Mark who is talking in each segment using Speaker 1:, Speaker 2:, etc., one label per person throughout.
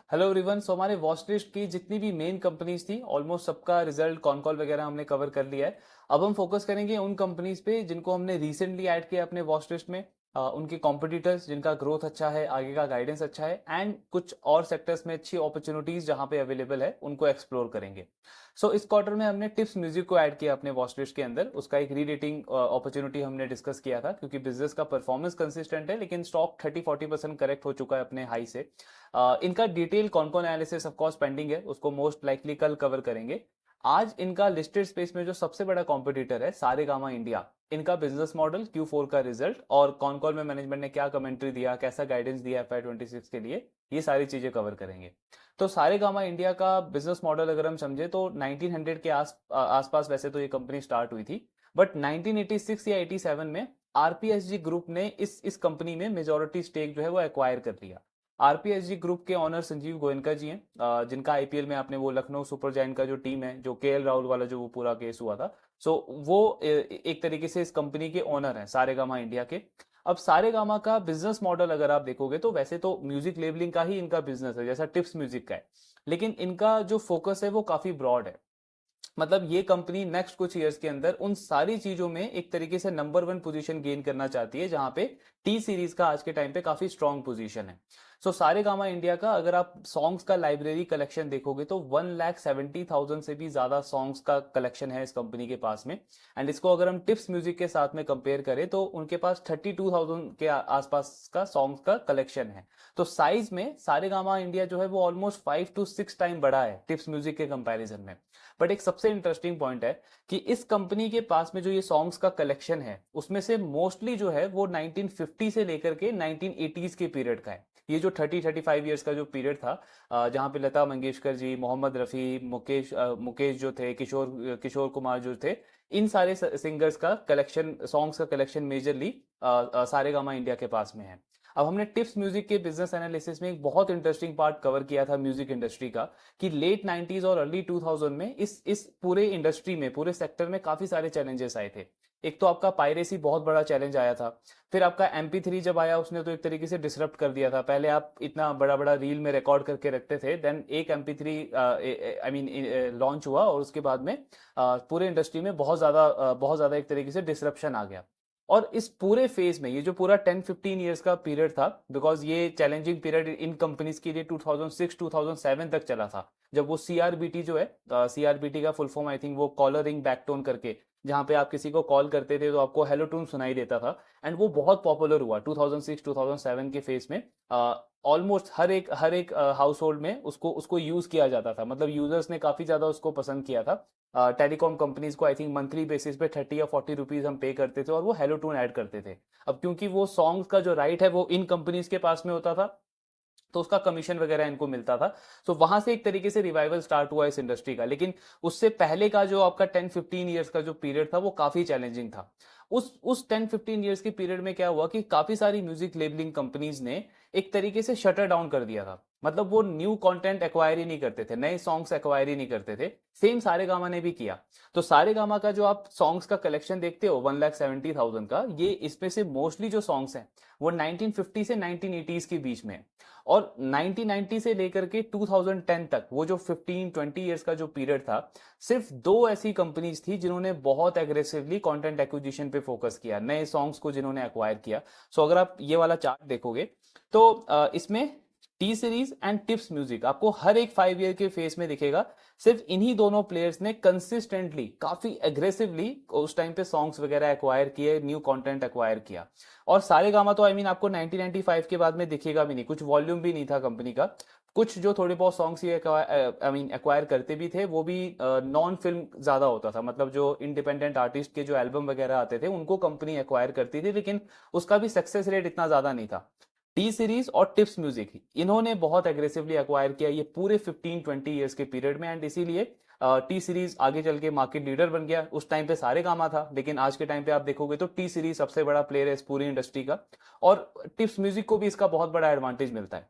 Speaker 1: Hello everyone. सो हमारे watch list की जितनी भी मेन कंपनीज थी ऑलमोस्ट सबका रिजल्ट कॉन कॉल वगैरह हमने कवर कर लिया है। अब हम फोकस करेंगे उन कंपनीज पे जिनको हमने रिसेंटली ऐड किया अपने वॉच लिस्ट में। उनके कॉम्पिटिटर्स जिनका ग्रोथ अच्छा है, आगे का गाइडेंस अच्छा है, एंड कुछ और सेक्टर्स में अच्छी अपॉर्चुनिटीज जहां पे अवेलेबल है उनको एक्सप्लोर करेंगे। सो इस क्वार्टर में हमने टिप्स म्यूजिक को ऐड किया अपने वॉच लिस्ट के अंदर। उसका एक री रेटिंग अपॉर्चुनिटी हमने डिस्कस किया था क्योंकि बिजनेस का परफॉर्मेंस कंसिस्टेंट है लेकिन स्टॉक 30-40% करेक्ट हो चुका है अपने हाई से। इनका डिटेल कौन कौन एनालिसिस ऑफ कोर्स पेंडिंग है, उसको मोस्ट लाइकली कल कवर करेंगे। आज इनका लिस्टेड स्पेस में जो सबसे बड़ा कॉम्पिटिटर है सारेगामा इंडिया, इनका बिजनेस मॉडल, Q4 का रिजल्ट और कौन कॉल में मैनेजमेंट ने क्या कमेंट्री दिया, कैसा गाइडेंस दिया FY26 के लिए, ये सारी चीजें कवर करेंगे। तो सारेगामा इंडिया का बिजनेस मॉडल अगर हम समझे तो 1900 के आसपास वैसे तो ये कंपनी स्टार्ट हुई थी, बट 1986 या 87 में आरपीएसजी ग्रुप ने इस कंपनी में मेजोरिटी स्टेक जो है वो एक्वायर कर लिया। आरपीएसजी ग्रुप के ऑनर संजीव गोयनका जी हैं, जिनका आईपीएल में आपने वो लखनऊ सुपर जायंट का जो टीम है, जो केएल राहुल वाला जो वो पूरा केस हुआ था, सो वो एक तरीके से इस कंपनी के ओनर हैं सारेगामा इंडिया के। अब सारेगामा का बिजनेस मॉडल अगर आप देखोगे तो वैसे तो म्यूजिक लेबलिंग का ही इनका बिजनेस है जैसा टिप्स म्यूजिक का है, लेकिन इनका जो फोकस है वो काफी ब्रॉड है। मतलब ये कंपनी नेक्स्ट कुछ ईयर्स के अंदर उन सारी चीजों में एक तरीके से नंबर वन पोजीशन गेन करना चाहती है जहां पे टी सीरीज का आज के टाइम पे काफी स्ट्रांग पोजीशन है। सो सारेगामा इंडिया का अगर आप सॉन्ग्स का लाइब्रेरी कलेक्शन देखोगे तो 1,70,000 से भी ज्यादा सॉन्ग्स का कलेक्शन है इस कंपनी के पास में। एंड इसको अगर हम टिप्स म्यूजिक के साथ में कंपेयर करें तो उनके पास 32,000 के आसपास का सॉन्ग्स का कलेक्शन है। तो साइज में सारेगामा इंडिया जो है वो ऑलमोस्ट 5 to 6 टाइम बड़ा है टिप्स म्यूजिक के कंपैरिजन में। बट एक सबसे इंटरेस्टिंग पॉइंट है कि इस कंपनी के पास में जो ये सॉन्ग्स का कलेक्शन है उसमें से मोस्टली जो है वो 1950 से लेकर के 1980s के पीरियड का है। ये जो 30-35 ईयर्स का जो पीरियड था, जहां पे लता मंगेशकर जी, मोहम्मद रफी, मुकेश जो थे, किशोर किशोर कुमार जो थे, इन सारे सिंगर्स का कलेक्शन, सॉन्ग्स का कलेक्शन मेजरली सारेगामा इंडिया के पास में है। अब हमने टिप्स म्यूजिक के बिजनेस एनालिसिस में एक बहुत इंटरेस्टिंग पार्ट कवर किया था म्यूजिक इंडस्ट्री का, कि लेट 90s और अर्ली 2000 में इस पूरे इंडस्ट्री में, पूरे सेक्टर में काफी सारे चैलेंजेस आए थे। एक तो आपका पायरेसी बहुत बड़ा चैलेंज आया था। फिर आपका MP3 जब आया उसने तो एक तरीके से डिसरप्ट कर दिया था। पहले आप इतना बड़ा बड़ा रील में रिकॉर्ड करके रखते थे, देन एक MP3 आई मीन लॉन्च हुआ और उसके बाद में पूरे इंडस्ट्री में बहुत ज्यादा एक तरीके से डिसरप्शन आ गया। और इस पूरे फेज में ये जो पूरा 10-15 ईयर्स का पीरियड था, बिकॉज ये चैलेंजिंग पीरियड इन कंपनीज के लिए 2006-2007 तक चला था, जब वो CRBT जो है, CRBT का फुल फॉर्म आई थिंक वो कॉलर रिंग बैकटोन करके, जहां पे आप किसी को कॉल करते थे तो आपको हेलो टून सुनाई देता था, एंड वो बहुत पॉपुलर हुआ 2006-2007 के फेज में। ऑलमोस्ट हर एक हाउस होल्ड में उसको उसको यूज किया जाता था, मतलब यूजर्स ने काफी ज्यादा उसको पसंद किया था। टेलीकॉम कंपनीज को आई थिंक मंथली बेसिस पे 30 या 40 रुपीज हम पे करते थे और वो हेलो टून ऐड करते थे। अब क्योंकि वो सॉन्ग्स का जो राइट है वो इन कंपनीज के पास में होता था, तो उसका कमीशन वगैरह इनको मिलता था। तो वहां से एक तरीके से रिवाइवल स्टार्ट हुआ इस इंडस्ट्री का। लेकिन उससे पहले का जो आपका 10-15 ईयर्स का जो पीरियड था वो काफी चैलेंजिंग था। उस 10-15 ईयर्स के पीरियड में क्या हुआ कि काफी सारी म्यूजिक लेबलिंग कंपनीज ने एक तरीके से शटर डाउन कर दिया था। मतलब वो न्यू कंटेंट एक्वायर ही नहीं करते थे, नए सॉन्ग्स एक्वायर ही नहीं करते थे। सेम सारेगामा ने भी किया। तो सारेगामा का जो आप सॉन्ग्स का कलेक्शन देखते हो 1,70,000 का, ये इसमें से मोस्टली जो सॉन्ग्स हैं वो 1950 से 1980s के बीच में है। और 1990 से लेकर के 2010 तक वो जो 15-20 ईयर्स का जो पीरियड था, सिर्फ दो ऐसी कंपनीज थी जिन्होंने बहुत एग्रेसिवली कंटेंट एक्विजिशन पे फोकस किया, नए सॉन्ग्स को जिन्होंने एक्वायर किया। सो अगर आप ये वाला चार्ट देखोगे तो इसमें T series and tips music आपको हर एक 5 ईयर के फेस में दिखेगा। सिर्फ इन्हीं दोनों प्लेयर्स ने कंसिस्टेंटली काफी एग्रेसिवली उस टाइम पे सॉन्ग्स वगैरह एक्वायर किए, न्यू कंटेंट एक्वायर किया। और सारेगामा तो आई मीन आपको 1995 के बाद में दिखेगा भी नहीं, कुछ वॉल्यूम भी नहीं था कंपनी का। कुछ जो थोड़े बहुत सॉन्ग्स ये आई मीन एक्वायर करते भी थे वो भी नॉन फिल्म ज्यादा होता था, मतलब जो इंडिपेंडेंट आर्टिस्ट के जो एल्बम वगैरह आते थे उनको कंपनी एक्वायर करती थी, लेकिन उसका भी सक्सेस रेट इतना ज्यादा नहीं था। टी सीरीज और टिप्स म्यूजिक इन्होंने बहुत एग्रेसिवली एक्वायर किया ये पूरे 15-20 ईयर्स के पीरियड में, एंड इसीलिए टी सीरीज आगे चल के मार्केट लीडर बन गया। उस टाइम पे सारे कामा था, लेकिन आज के टाइम पे आप देखोगे तो टी सीरीज सबसे बड़ा प्लेयर है इस पूरी इंडस्ट्री का। और टिप्स म्यूजिक को भी इसका बहुत बड़ा एडवांटेज मिलता है।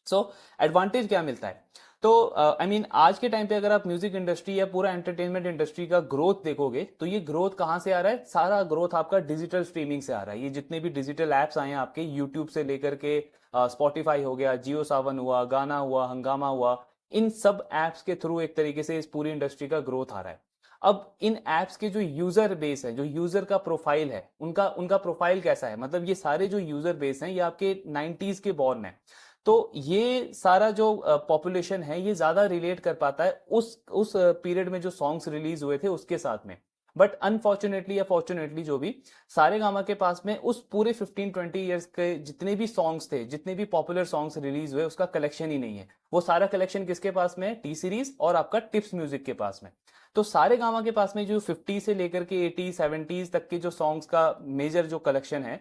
Speaker 1: सो एडवांटेज क्या मिलता है? तो आई मीन आज के टाइम पे अगर आप म्यूजिक इंडस्ट्री या पूरा एंटरटेनमेंट इंडस्ट्री का ग्रोथ देखोगे तो ये ग्रोथ कहाँ से आ रहा है? सारा ग्रोथ आपका डिजिटल स्ट्रीमिंग से आ रहा है। ये जितने भी डिजिटल एप्स आए हैं आपके, यूट्यूब से लेकर के स्पॉटिफाई हो गया, जियो सावन हुआ, गाना हुआ, हंगामा हुआ, इन सब एप्स के थ्रू एक तरीके से इस पूरी इंडस्ट्री का ग्रोथ आ रहा है। अब इन एप्स के जो यूजर बेस है, जो यूजर का प्रोफाइल है, उनका उनका प्रोफाइल कैसा है? मतलब ये सारे जो यूजर बेस हैं ये आपके 90s के बॉर्न है। तो ये सारा जो पॉपुलेशन है ये ज्यादा रिलेट कर पाता है उस पीरियड में जो सॉन्ग्स रिलीज हुए थे उसके साथ में। बट अनफॉर्चुनेटली या फॉर्चुनेटली जो भी, सारेगामा के पास में उस पूरे 15-20 इयर्स के जितने भी सॉन्ग्स थे, जितने भी पॉपुलर सॉन्ग्स रिलीज हुए, उसका कलेक्शन ही नहीं है। वो सारा कलेक्शन किसके पास में है? टी सीरीज और आपका टिप्स म्यूजिक के पास में। तो सारेगामा के पास में जो 50 से लेकर के 80 70s तक के जो सॉन्ग्स का मेजर जो कलेक्शन है,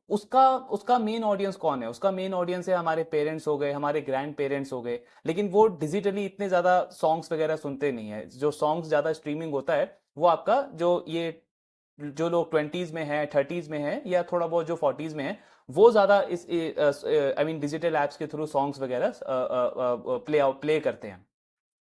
Speaker 1: उसका उसका मेन ऑडियंस कौन है? उसका मेन ऑडियंस है हमारे पेरेंट्स हो गए, हमारे ग्रैंड पेरेंट्स हो गए। लेकिन वो डिजिटली इतने ज्यादा सॉन्ग्स वगैरह सुनते नहीं है। जो सॉन्ग्स ज्यादा स्ट्रीमिंग होता है वो आपका जो लोग 20s में है, 30s में है, या थोड़ा बहुत जो 40s में है, वो ज्यादा इस आई मीन डिजिटल एप्स के थ्रू सॉन्ग्स वगैरह प्ले करते हैं।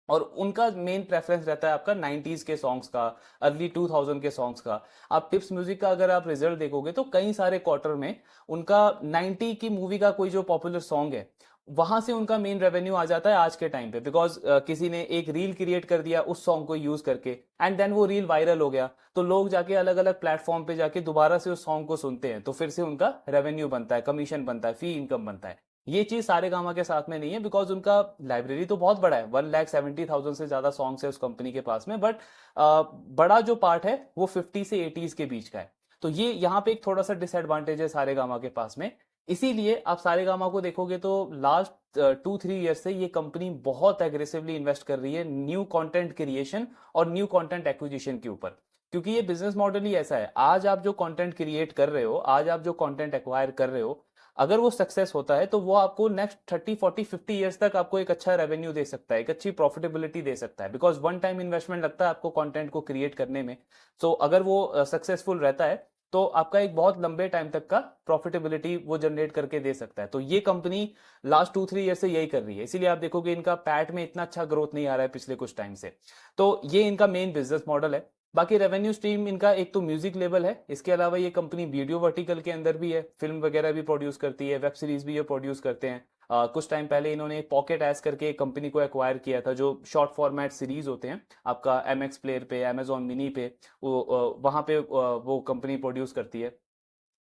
Speaker 1: और उनका मेन प्रेफरेंस रहता है आपका 90s के सॉन्ग्स का, अर्ली 2000 के सॉन्ग्स का। आप टिप्स म्यूजिक का अगर आप रिजल्ट देखोगे तो कई सारे क्वार्टर में उनका 90 की मूवी का कोई जो पॉपुलर सॉन्ग है, वहां से उनका मेन रेवेन्यू आ जाता है आज के टाइम पे। बिकॉज किसी ने एक रील क्रिएट कर दिया उस सॉन्ग को यूज करके, एंड देन वो रील वायरल हो गया, तो लोग जाके अलग अलग प्लेटफॉर्म पे जाके दोबारा से उस सॉन्ग को सुनते हैं, तो फिर से उनका रेवेन्यू बनता है, कमीशन बनता है, फी इनकम बनता है। ये चीज सारेगामा के साथ में नहीं है, बिकॉज उनका लाइब्रेरी तो बहुत बड़ा है, 1,70,000 से ज्यादा सॉन्ग्स है उस कंपनी के पास में। बट बड़ा जो पार्ट है वो 50 से 80s के बीच का है। तो ये यहाँ पे एक थोड़ा सा डिसएडवांटेज है सारेगामा के पास में। इसीलिए आप सारेगामा को देखोगे तो लास्ट 2-3 ईयर से ये कंपनी बहुत एग्रेसिवली इन्वेस्ट कर रही है न्यू कंटेंट क्रिएशन और न्यू कंटेंट एक्विजिशन के ऊपर। क्योंकि ये बिजनेस मॉडल ही ऐसा है, आज आप जो कंटेंट क्रिएट कर रहे हो, आज आप जो कंटेंट एक्वायर कर रहे हो, अगर वो सक्सेस होता है तो वो आपको नेक्स्ट 30-40-50 ईयर्स तक आपको एक अच्छा रेवेन्यू दे सकता है, एक अच्छी प्रॉफिटेबिलिटी दे सकता है। बिकॉज वन टाइम इन्वेस्टमेंट लगता है आपको कंटेंट को क्रिएट करने में। सो अगर वो सक्सेसफुल रहता है तो आपका एक बहुत लंबे टाइम तक का प्रॉफिटेबिलिटी वो जनरेट करके दे सकता है। तो ये कंपनी लास्ट 2-3 ईयर से यही कर रही है। इसीलिए आप देखोगे इनका पैट में इतना अच्छा ग्रोथ नहीं आ रहा है पिछले कुछ टाइम से। तो ये इनका मेन बिजनेस मॉडल है। बाकी रेवेन्यू स्ट्रीम इनका एक तो म्यूजिक लेवल है, इसके अलावा ये कंपनी वीडियो वर्टिकल के अंदर भी है, फिल्म वगैरह भी प्रोड्यूस करती है, वेब सीरीज भी ये प्रोड्यूस करते हैं। कुछ टाइम पहले इन्होंने पॉकेट एस करके एक कंपनी को एक्वायर किया था, जो शॉर्ट फॉर्मेट सीरीज होते हैं आपका एमएक्स प्लेयर पे, अमेजॉन मिनी पे, वो वहां पे वो कंपनी प्रोड्यूस करती है।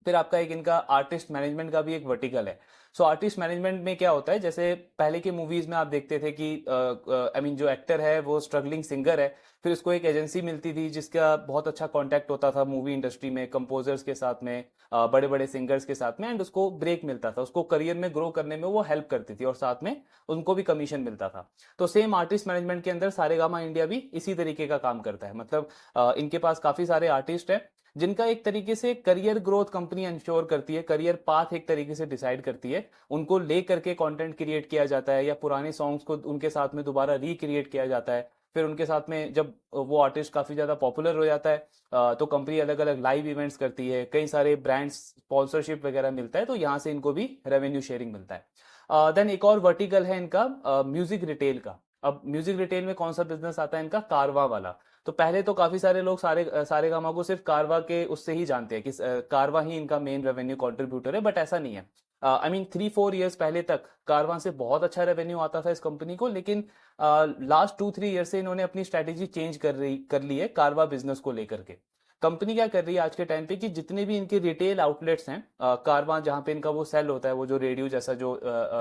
Speaker 1: फिर आपका एक इनका आर्टिस्ट मैनेजमेंट का भी एक वर्टिकल है। सो आर्टिस्ट मैनेजमेंट में क्या होता है, जैसे पहले के मूवीज में आप देखते थे कि आई मीन जो एक्टर है वो स्ट्रगलिंग सिंगर है, फिर उसको एक एजेंसी मिलती थी जिसका बहुत अच्छा कांटेक्ट होता था मूवी इंडस्ट्री में, कंपोजर्स के साथ में, बड़े बड़े सिंगर्स के साथ में, एंड उसको ब्रेक मिलता था, उसको करियर में ग्रो करने में वो हेल्प करती थी, और साथ में उनको भी कमीशन मिलता था। तो सेम आर्टिस्ट मैनेजमेंट के अंदर सारेगामा इंडिया भी इसी तरीके का काम करता है। मतलब इनके पास काफी सारे आर्टिस्ट हैं जिनका एक तरीके से करियर ग्रोथ कंपनी इंश्योर करती है, करियर पाथ एक तरीके से डिसाइड करती है, उनको ले करके कंटेंट क्रिएट किया जाता है, या पुराने सॉन्ग्स को उनके साथ में दोबारा रिक्रिएट किया जाता है। फिर उनके साथ में जब वो आर्टिस्ट काफी ज्यादा पॉपुलर हो जाता है, तो कंपनी अलग अलग लाइव इवेंट्स करती है, कई सारे ब्रांड्स स्पॉन्सरशिप वगैरह मिलता है, तो यहाँ से इनको भी रेवेन्यू शेयरिंग मिलता है। देन एक और वर्टिकल है इनका म्यूजिक रिटेल का। अब म्यूजिक रिटेल में कौन सा बिजनेस आता है इनका? कारवा वाला। तो पहले तो काफी सारे लोग सारेगामा को सिर्फ कारवा के उससे ही जानते हैं कि कारवा ही इनका मेन रेवेन्यू कंट्रीब्यूटर है, बट ऐसा नहीं है। आई मीन 3-4 ईयर्स पहले तक कारवा से बहुत अच्छा रेवेन्यू आता था इस कंपनी को, लेकिन लास्ट 2-3 ईयर से इन्होंने अपनी स्ट्रेटेजी चेंज कर ली है कारवा बिजनेस को लेकर के। कंपनी क्या कर रही है आज के टाइम पे कि जितने भी इनके रिटेल आउटलेट्स हैं, कारवा जहां पे इनका वो सेल होता है, वो जो रेडियो जैसा जो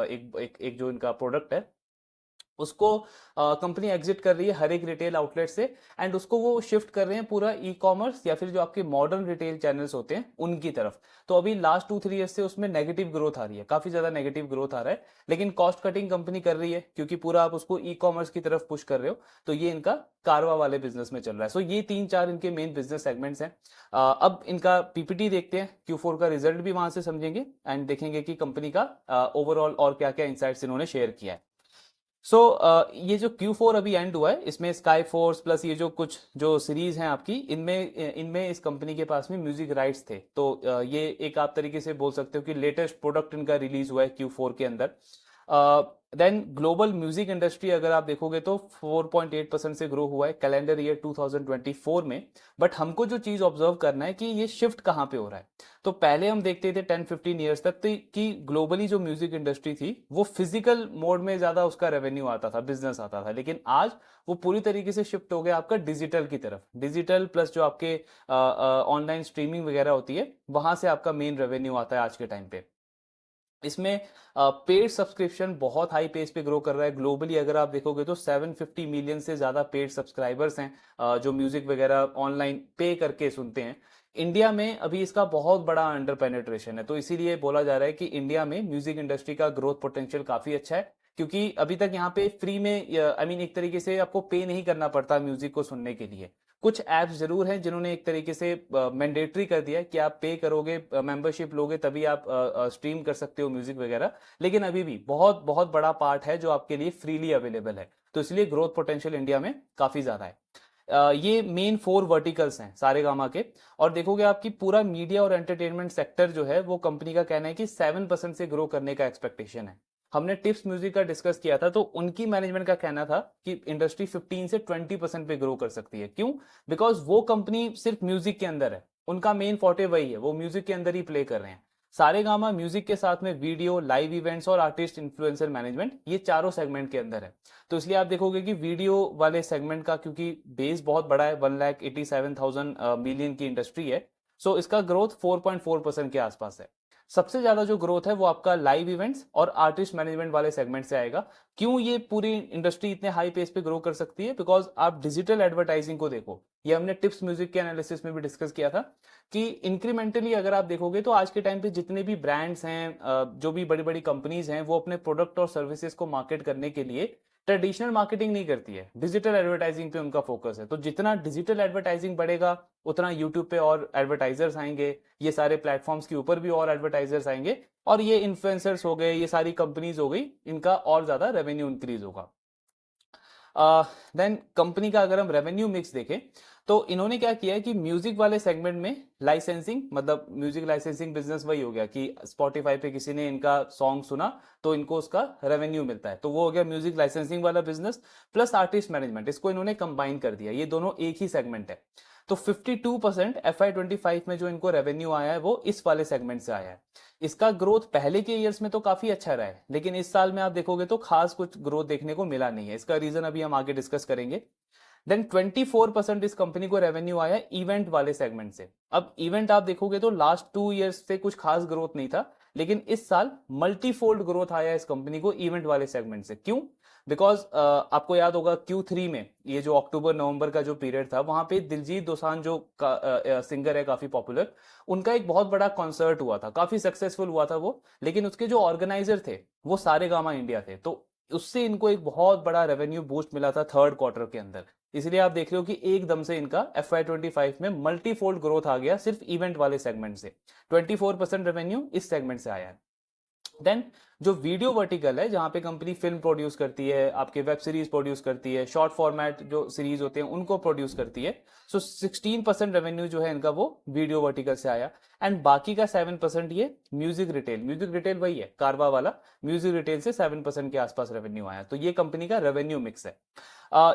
Speaker 1: एक जो इनका प्रोडक्ट है, उसको कंपनी एग्जिट कर रही है हर एक रिटेल आउटलेट से, एंड उसको वो शिफ्ट कर रहे हैं पूरा ई कॉमर्स या फिर जो आपके मॉडर्न रिटेल चैनल्स होते हैं उनकी तरफ। तो अभी लास्ट 2-3 ईयर से उसमें नेगेटिव ग्रोथ आ रही है, काफी ज्यादा नेगेटिव ग्रोथ आ रहा है, लेकिन कॉस्ट कटिंग कंपनी कर रही है क्योंकि पूरा आप उसको ई कॉमर्स की तरफ पुश कर रहे हो। तो ये इनका कारवा वाले बिजनेस में चल रहा है। सो ये 3-4 इनके मेन बिजनेस सेगमेंट्स हैं। अब इनका पीपीटी देखते हैं, Q4 का रिजल्ट भी वहां से समझेंगे, एंड देखेंगे कि कंपनी का ओवरऑल और क्या क्या इंसाइट्स इन्होंने शेयर किया है। सो ये जो Q4 अभी एंड हुआ है, इसमें स्काई फोर्स प्लस ये जो कुछ जो सीरीज हैं आपकी, इनमें इनमें इस कंपनी के पास में म्यूजिक राइट्स थे। तो ये एक आप तरीके से बोल सकते हो कि लेटेस्ट प्रोडक्ट इनका रिलीज हुआ है Q4 के अंदर। देन ग्लोबल म्यूजिक इंडस्ट्री अगर आप देखोगे तो 4.8% से ग्रो हुआ है कैलेंडर ईयर 2024 में। बट हमको जो चीज ऑब्जर्व करना है कि ये शिफ्ट कहाँ पे हो रहा है। तो पहले हम देखते थे 10-15 ईयर्स तक तो कि ग्लोबली जो म्यूजिक इंडस्ट्री थी वो फिजिकल मोड में ज्यादा उसका रेवेन्यू आता था, बिजनेस आता था, लेकिन आज वो पूरी तरीके से शिफ्ट हो गया आपका डिजिटल की तरफ। डिजिटल प्लस जो आपके ऑनलाइन स्ट्रीमिंग वगैरह होती है वहां से आपका मेन रेवेन्यू आता है आज के टाइम पे। इसमें पेड सब्सक्रिप्शन बहुत हाई पेस पे ग्रो कर रहा है ग्लोबली। अगर आप देखोगे तो 750 मिलियन से ज्यादा पेड सब्सक्राइबर्स हैं जो म्यूजिक वगैरह ऑनलाइन पे करके सुनते हैं। इंडिया में अभी इसका बहुत बड़ा अंडर पेनेट्रेशन है, तो इसीलिए बोला जा रहा है कि इंडिया में म्यूजिक इंडस्ट्री का ग्रोथ पोटेंशियल काफी अच्छा है, क्योंकि अभी तक यहाँ पे फ्री में आई मीन एक तरीके से आपको पे नहीं करना पड़ता म्यूजिक को सुनने के लिए। कुछ ऐप्स जरूर हैं जिन्होंने एक तरीके से मैंडेटरी कर दिया है कि आप पे करोगे, मेंबरशिप लोगे तभी आप स्ट्रीम कर सकते हो म्यूजिक वगैरह, लेकिन अभी भी बहुत बहुत बड़ा पार्ट है जो आपके लिए फ्रीली अवेलेबल है। तो इसलिए ग्रोथ पोटेंशियल इंडिया में काफी ज्यादा है। ये मेन 4 वर्टिकल्स हैं सारेगामा के। और देखोगे आपकी पूरा मीडिया और एंटरटेनमेंट सेक्टर जो है वो कंपनी का कहना है कि 7% से ग्रो करने का एक्सपेक्टेशन है। हमने टिप्स म्यूजिक का डिस्कस किया था तो उनकी मैनेजमेंट का कहना था कि इंडस्ट्री 15 से 20% पे ग्रो कर सकती है। क्यों? बिकॉज वो कंपनी सिर्फ म्यूजिक के अंदर है, उनका मेन फोर्टे वही है, वो म्यूजिक के अंदर ही प्ले कर रहे हैं। सारेगामा म्यूजिक के साथ में वीडियो, लाइव इवेंट्स और आर्टिस्ट इन्फ्लुएंसर मैनेजमेंट, ये चारों सेगमेंट के अंदर है। तो इसलिए आप देखोगे कि वीडियो वाले सेगमेंट का क्योंकि बेस बहुत बड़ा है, 1,87,000 मिलियन की इंडस्ट्री है, सो इसका ग्रोथ 4.4% के आसपास है। सबसे ज्यादा जो ग्रोथ है वो आपका लाइव इवेंट्स और आर्टिस्ट मैनेजमेंट वाले सेगमेंट से आएगा। क्यों ये पूरी इंडस्ट्री इतने हाई पेस पे ग्रो कर सकती है? बिकॉज आप डिजिटल एडवर्टाइजिंग को देखो, ये हमने टिप्स म्यूजिक के एनालिसिस में भी डिस्कस किया था कि इंक्रीमेंटली अगर आप देखोगे तो आज के टाइम पे जितने भी ब्रांड्स हैं, जो भी बड़ी बड़ी कंपनीज हैं, वो अपने प्रोडक्ट और सर्विसेज को मार्केट करने के लिए ट्रेडिशनल मार्केटिंग नहीं करती है, डिजिटल एडवर्टाइजिंग पे उनका फोकस है। तो जितना डिजिटल एडवर्टाइजिंग बढ़ेगा उतना यूट्यूब पे और एडवर्टाइजर्स आएंगे, ये सारे प्लेटफॉर्म्स के ऊपर भी और एडवर्टाइजर्स आएंगे, और ये इन्फ्लुएंसर्स हो गए, ये सारी कंपनीज हो गई, इनका और ज्यादा रेवेन्यू इंक्रीज होगा। देन कंपनी का अगर हम रेवेन्यू मिक्स देखें तो इन्होंने क्या किया है कि म्यूजिक वाले सेगमेंट में लाइसेंसिंग, मतलब म्यूजिक लाइसेंसिंग बिजनेस वही हो गया कि स्पॉटिफाई पे किसी ने इनका सॉन्ग सुना तो इनको उसका रेवेन्यू मिलता है, तो वो हो गया म्यूजिक लाइसेंसिंग वाला बिजनेस प्लस आर्टिस्ट मैनेजमेंट, इसको इन्होंने कंबाइन कर दिया, ये दोनों एक ही सेगमेंट है। तो 52% FY25 में जो इनको रेवेन्यू आया है वो इस वाले सेगमेंट से आया है। इसका ग्रोथ पहले के ईयर्स में तो काफी अच्छा रहा है, लेकिन इस साल में आप देखोगे तो खास कुछ ग्रोथ देखने को मिला नहीं है। इसका रीजन अभी हम आगे डिस्कस करेंगे। देन 24% इस कंपनी को रेवेन्यू आया इवेंट वाले सेगमेंट से। अब इवेंट आप देखोगे तो लास्ट 2 ईयर्स से कुछ खास ग्रोथ नहीं था, लेकिन इस साल मल्टीफोल्ड ग्रोथ आया इस कंपनी को इवेंट वाले सेगमेंट से। क्यों? बिकॉज आपको याद होगा Q3 में, ये जो अक्टूबर नवंबर का जो पीरियड था, वहां पे दिलजीत दोसांझ जो सिंगर है काफी पॉपुलर, उनका एक बहुत बड़ा कॉन्सर्ट हुआ था, काफी सक्सेसफुल हुआ था वो, लेकिन उसके जो ऑर्गेनाइजर थे वो सारेगामा इंडिया थे, तो उससे इनको एक बहुत बड़ा रेवेन्यू बूस्ट मिला था 3rd क्वार्टर के अंदर। इसलिए आप देख रहे हो कि एकदम से इनका FY25 में मल्टीफोल्ड ग्रोथ आ गया सिर्फ इवेंट वाले सेगमेंट से। 24% रेवेन्यू इस सेगमेंट से आया है। देन जो वीडियो वर्टिकल है, जहां पे कंपनी फिल्म प्रोड्यूस करती है, आपके वेब सीरीज प्रोड्यूस करती है, शॉर्ट फॉर्मेट जो सीरीज होते हैं उनको प्रोड्यूस करती है, सो 16% रेवेन्यू जो है इनका वो वीडियो वर्टिकल से आया। एंड बाकी का 7% ये म्यूजिक रिटेल, म्यूजिक रिटेल वही है कारवा वाला, म्यूजिक रिटेल से 7% के आसपास रेवेन्यू आया। तो ये कंपनी का रेवेन्यू मिक्स है।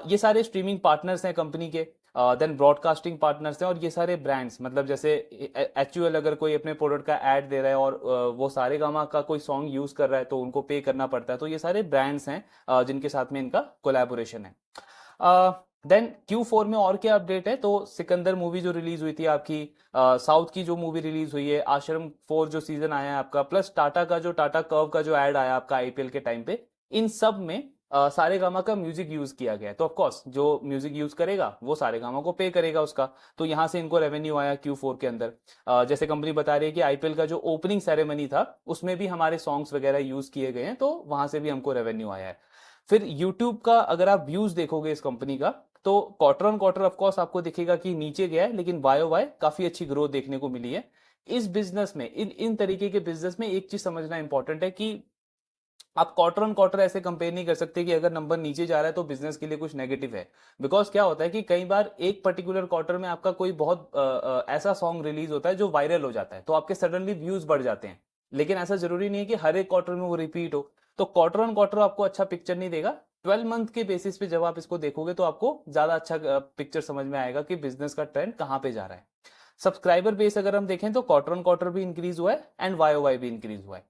Speaker 1: ये सारे स्ट्रीमिंग पार्टनर्स हैं कंपनी के, देन ब्रॉडकास्टिंग पार्टनर्स हैं, और ये सारे ब्रांड्स, मतलब जैसे HUL अगर कोई अपने प्रोडक्ट का ऐड दे रहा है और वो सारेगामा का कोई सॉन्ग यूज कर रहा है तो उनको पे करना पड़ता है, तो ये सारे ब्रांड्स हैं जिनके साथ में इनका कोलैबोरेशन है। देन Q4 में और क्या अपडेट है, तो सिकंदर मूवी जो रिलीज हुई थी आपकी, साउथ की जो मूवी रिलीज हुई है, आश्रम 4 जो सीजन आया है आपका, प्लस टाटा का जो टाटा कर्व का जो एड आया आपका IPL के टाइम पे, इन सब में सारेगामा का म्यूजिक यूज किया गया है। तो ऑफकोर्स जो म्यूजिक यूज करेगा वो सारेगामा को पे करेगा उसका, तो यहां से इनको रेवेन्यू आया Q4 के अंदर। जैसे कंपनी बता रही है कि IPL का जो ओपनिंग सेरेमनी था उसमें भी हमारे सॉन्ग्स वगैरह यूज किए गए हैं, तो वहां से भी हमको रेवेन्यू आया है। फिर यूट्यूब का अगर आप व्यूज देखोगे इस कंपनी का, तो क्वार्टर ऑन क्वार्टर ऑफकोर्स आपको दिखेगा कि नीचे गया है, लेकिन YOY काफी अच्छी ग्रोथ देखने को मिली है। इस बिजनेस में, इन तरीके के बिजनेस में एक चीज समझना इंपॉर्टेंट है कि आप क्वार्टर ऑन क्वार्टर ऐसे कंपेयर नहीं कर सकते कि अगर नंबर नीचे जा रहा है तो बिजनेस के लिए कुछ नेगेटिव है। बिकॉज क्या होता है कि कई बार एक पर्टिकुलर क्वार्टर में आपका कोई बहुत ऐसा सॉन्ग रिलीज होता है जो वायरल हो जाता है, तो आपके सडनली व्यूज बढ़ जाते हैं, लेकिन ऐसा जरूरी नहीं है कि हर एक क्वार्टर में वो रिपीट हो। तो क्वार्टर ऑन क्वार्टर आपको अच्छा पिक्चर नहीं देगा। 12 मंथ के बेसिस पे जब आप इसको देखोगे तो आपको ज्यादा अच्छा पिक्चर समझ में आएगा कि बिजनेस का ट्रेंड कहाँ पे जा रहा है। सब्सक्राइबर बेस अगर हम देखें तो क्वार्टर ऑन क्वार्टर भी इंक्रीज हुआ है एंड वाई भी इंक्रीज हुआ है।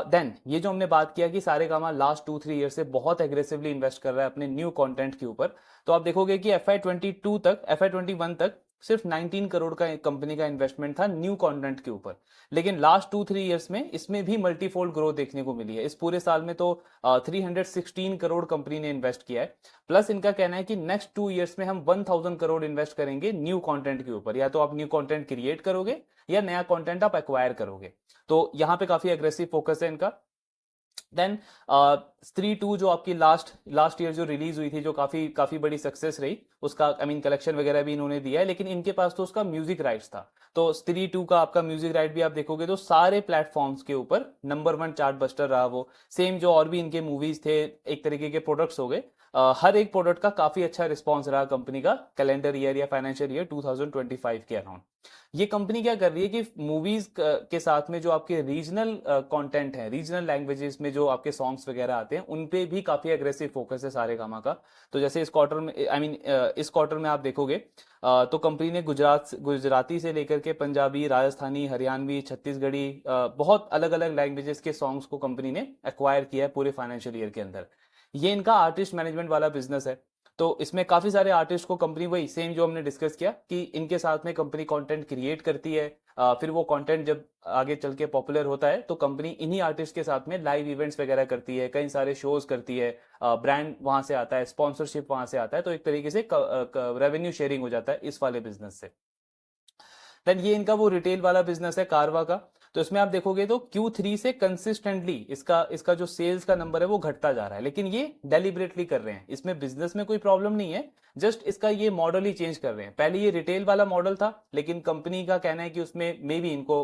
Speaker 1: देन ये जो हमने बात किया कि सारेगामा लास्ट 2-3 ईयर से बहुत एग्रेसिवली इन्वेस्ट कर रहा है अपने न्यू कंटेंट के ऊपर, तो आप देखोगे कि FY21 तक सिर्फ 19 करोड़ का कंपनी का इन्वेस्टमेंट था न्यू कंटेंट के ऊपर, लेकिन लास्ट 2-3 ईयर्स में इसमें भी मल्टीफोल्ड ग्रोथ देखने को मिली है। इस पूरे साल में तो 316 करोड़ कंपनी ने इन्वेस्ट किया है। प्लस इनका कहना है कि नेक्स्ट 2 ईयर्स में हम 1000 करोड़ इन्वेस्ट करेंगे न्यू कंटेंट के ऊपर, या तो आप न्यू कंटेंट क्रिएट करोगे या नया कंटेंट आप एक्वायर करोगे। तो यहाँ पे काफी एग्रेसिव फोकस है इनका। देन स्त्री 2 जो आपकी लास्ट ईयर जो रिलीज हुई थी, जो काफी काफी बड़ी सक्सेस रही, उसका कलेक्शन वगैरह भी इन्होंने दिया है, लेकिन इनके पास तो उसका म्यूजिक राइट्स था। तो स्त्री 2 का आपका म्यूजिक राइट भी आप देखोगे तो सारे प्लेटफॉर्म्स के ऊपर नंबर 1 चार्ट बस्टर रहा वो। सेम जो और भी इनके मूवीज थे, एक तरीके के प्रोडक्ट्स हो गए, हर एक प्रोडक्ट का काफी अच्छा रिस्पॉन्स रहा कंपनी का कैलेंडर ईयर या फाइनेंशियल ईयर 2025 के अराउंड। ये कंपनी क्या कर रही है कि मूवीज के साथ में जो आपके रीजनल कंटेंट है, रीजनल लैंग्वेजेस में जो आपके सॉन्ग्स वगैरह आते हैं, उन पे भी काफी एग्रेसिव फोकस है सारेगामा का। तो जैसे इस क्वार्टर में इस क्वार्टर में आप देखोगे तो कंपनी ने गुजराती से लेकर के पंजाबी, राजस्थानी, हरियाणवी, छत्तीसगढ़ी, बहुत अलग अलग लैंग्वेजेस के सॉन्ग्स को कंपनी ने एक्वायर किया है पूरे फाइनेंशियल ईयर के अंदर। ये इनका आर्टिस्ट मैनेजमेंट वाला बिजनेस है। तो इसमें काफी सारे आर्टिस्ट को कंपनी, वही सेम जो हमने डिस्कस किया कि इनके साथ में कंपनी कंटेंट क्रिएट करती है, फिर वो कंटेंट जब आगे चल के पॉपुलर होता है तो कंपनी इन्हीं आर्टिस्ट के साथ में लाइव इवेंट्स वगैरह करती है, कई सारे शोज करती है, ब्रांड वहां से आता है, स्पॉन्सरशिप वहां से आता है, तो एक तरीके से रेवेन्यू शेयरिंग हो जाता है इस वाले बिजनेस से। देन ये इनका वो रिटेल वाला बिजनेस है कारवा का। तो इसमें आप देखोगे तो Q3 से कंसिस्टेंटली इसका जो सेल्स का नंबर है वो घटता जा रहा है, लेकिन ये डेलिबरेटली कर रहे हैं, इसमें बिजनेस में कोई प्रॉब्लम नहीं है, जस्ट इसका ये मॉडल ही चेंज कर रहे हैं। पहले ये रिटेल वाला मॉडल था, लेकिन कंपनी का कहना है कि उसमें मे बी इनको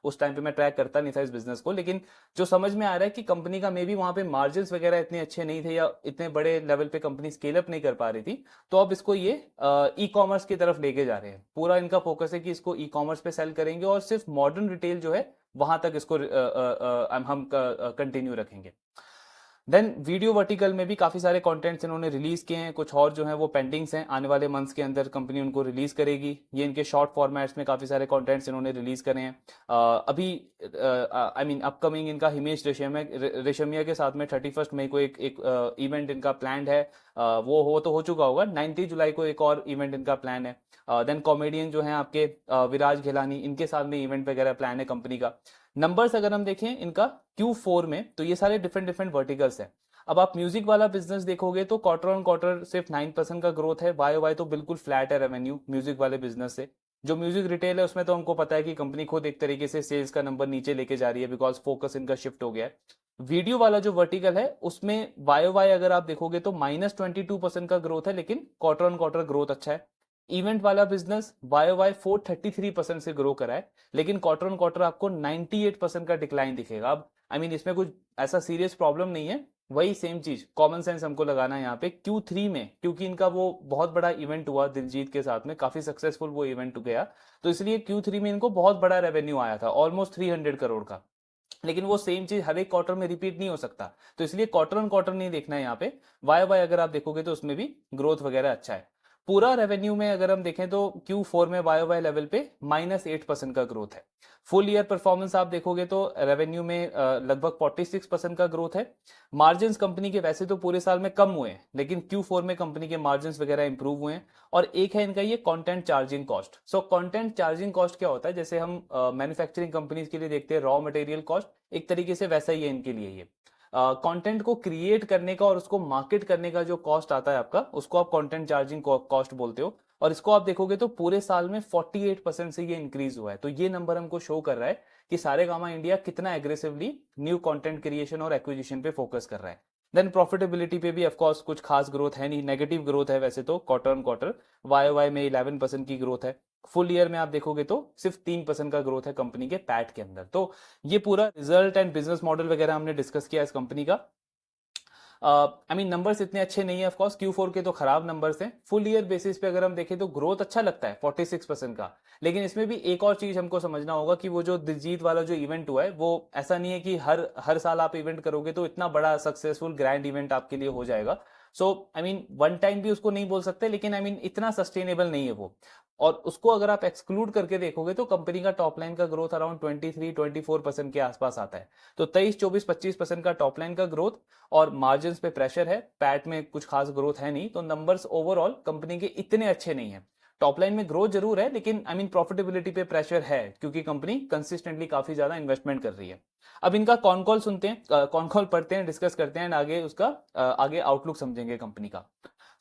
Speaker 1: उस टाइम पे मैं ट्रैक करता नहीं था इस बिजनेस को, लेकिन जो समझ में आ रहा है कि कंपनी का मे बी वहां पे मार्जिन वगैरह इतने अच्छे नहीं थे या इतने बड़े लेवल पे कंपनी स्केल अप नहीं कर पा रही थी, तो अब इसको ये ई कॉमर्स की तरफ लेके जा रहे हैं। पूरा इनका फोकस है कि इसको ई कॉमर्स पे सेल करेंगे और सिर्फ मॉडर्न रिटेल जो है वहां तक इसको हम कंटिन्यू रखेंगे। देन वीडियो वर्टिकल में भी काफी सारे कंटेंट्स इन्होंने रिलीज किए हैं, कुछ और जो है वो पेंडिंग्स हैं, आने वाले मंथ्स के अंदर कंपनी उनको रिलीज करेगी। ये इनके शॉर्ट फॉर्मेट्स में काफी सारे कंटेंट्स इन्होंने रिलीज करे हैं। अभी अपकमिंग इनका हिमेश रेशमिया के साथ में 31 मई को एक इवेंट इनका प्लान है, वो तो हो चुका होगा। 19 जुलाई को एक और इवेंट इनका प्लान है। देन कॉमेडियन जो है आपके विराज घेलानी, इनके साथ में इवेंट वगैरह प्लान है कंपनी का। नंबर्स अगर हम देखें इनका Q4 में, तो ये सारे डिफरेंट डिफरेंट वर्टिकल्स हैं। अब आप म्यूजिक वाला बिजनेस देखोगे तो क्वार्टर ऑन क्वार्टर सिर्फ 9% का ग्रोथ है, वाई तो बिल्कुल फ्लैट है रेवेन्यू म्यूजिक वाले बिजनेस से। जो म्यूजिक रिटेल है उसमें तो हमको पता है कि कंपनी खुद एक तरीके से सेल्स का नंबर नीचे लेके जा रही है, बिकॉज फोकस इनका शिफ्ट हो गया है। वीडियो वाला जो वर्टिकल है उसमें वाई अगर आप देखोगे तो -22% का ग्रोथ है, लेकिन क्वार्टर ऑन क्वार्टर ग्रोथ अच्छा है। इवेंट वाला बिजनेस वाई 433% से ग्रो करा है, लेकिन क्वार्टर ऑन क्वार्टर आपको 98% का डिक्लाइन दिखेगा। अब इसमें कुछ ऐसा सीरियस प्रॉब्लम नहीं है, वही सेम चीज कॉमन सेंस हमको लगाना है यहाँ पे। Q3 में क्योंकि इनका वो बहुत बड़ा इवेंट हुआ दिलजीत के साथ में, काफी सक्सेसफुल वो इवेंट गया, तो इसलिए Q3 में इनको बहुत बड़ा रेवेन्यू आया था, ऑलमोस्ट 300 करोड़ का। लेकिन वो सेम चीज हर एक क्वार्टर में रिपीट नहीं हो सकता, तो इसलिए क्वार्टर ऑन क्वार्टर नहीं देखना है यहाँ पे। वाई अगर आप देखोगे तो उसमें भी ग्रोथ वगैरह अच्छा है। पूरा रेवेन्यू में अगर हम देखें तो Q4 में वाई लेवल पे -8% का ग्रोथ है। फुल ईयर परफॉर्मेंस आप देखोगे तो रेवेन्यू में लगभग 46% का ग्रोथ है। मार्जिन कंपनी के वैसे तो पूरे साल में कम हुए हैं, लेकिन Q4 में कंपनी के मार्जिन वगैरह इंप्रूव हुए हैं। और एक है इनका ये content charging cost. So content charging cost क्या होता है, जैसे हम मैन्युफैक्चरिंग कंपनीज के लिए देखते हैं रॉ मटेरियल कॉस्ट, एक तरीके से वैसा ही है इनके लिए ये। कंटेंट को क्रिएट करने का और उसको मार्केट करने का जो कॉस्ट आता है आपका, उसको आप कंटेंट चार्जिंग कॉस्ट बोलते हो। और इसको आप देखोगे तो पूरे साल में 48% से ये इंक्रीज हुआ है। तो ये नंबर हमको शो कर रहा है कि सारेगामा इंडिया कितना एग्रेसिवली न्यू कंटेंट क्रिएशन और एक्विजिशन पे फोकस कर रहा है। देन प्रॉफिटेबिलिटी पे भी ऑफकोर्स कुछ खास ग्रोथ है नहीं, नेगेटिव ग्रोथ है वैसे तो क्वार्टर ऑन क्वार्टर। वाई में 11% की ग्रोथ है। फुल ईयर में आप देखोगे तो सिर्फ 3% का ग्रोथ है कंपनी के पैट के अंदर। तो ये पूरा रिजल्ट एंड बिजनेस मॉडल वगैरह हमने डिस्कस किया इस कंपनी का। आई मीन नंबर्स इतने अच्छे नहीं है, ऑफ कोर्स Q4 के तो खराब नंबर्स हैं। फुल ईयर बेसिस पे अगर हम देखें तो ग्रोथ अच्छा लगता है 46% का। लेकिन इसमें भी एक और चीज हमको समझना होगा कि वो जो दिलजीत वाला जो इवेंट हुआ है वो ऐसा नहीं है कि हर हर साल आप इवेंट करोगे तो इतना बड़ा सक्सेसफुल ग्रैंड इवेंट आपके लिए हो जाएगा। सो आई मीन वन टाइम भी उसको नहीं बोल सकते, लेकिन आई मीन इतना सस्टेनेबल नहीं है वो। और उसको अगर आप एक्सक्लूड करके देखोगे तो कंपनी का टॉप लाइन का ग्रोथ अराउंड 23-24% के आसपास आता है। तो 23-24-25% का टॉप लाइन का ग्रोथ, और मार्जिन पे प्रेशर है, पैट में कुछ खास ग्रोथ है नहीं, तो नंबर्स ओवरऑल कंपनी के इतने अच्छे नहीं है। टॉप लाइन में ग्रोथ जरूर है, लेकिन आई मीन प्रॉफिटेबिलिटी पे प्रेशर है, क्योंकि कंपनी कंसिस्टेंटली काफी ज्यादा इन्वेस्टमेंट कर रही है। अब इनका कॉन कॉल सुनते हैं, कॉन कॉल पढ़ते हैं, डिस्कस करते हैं, आगे उसका आगे आउटलुक समझेंगे कंपनी का।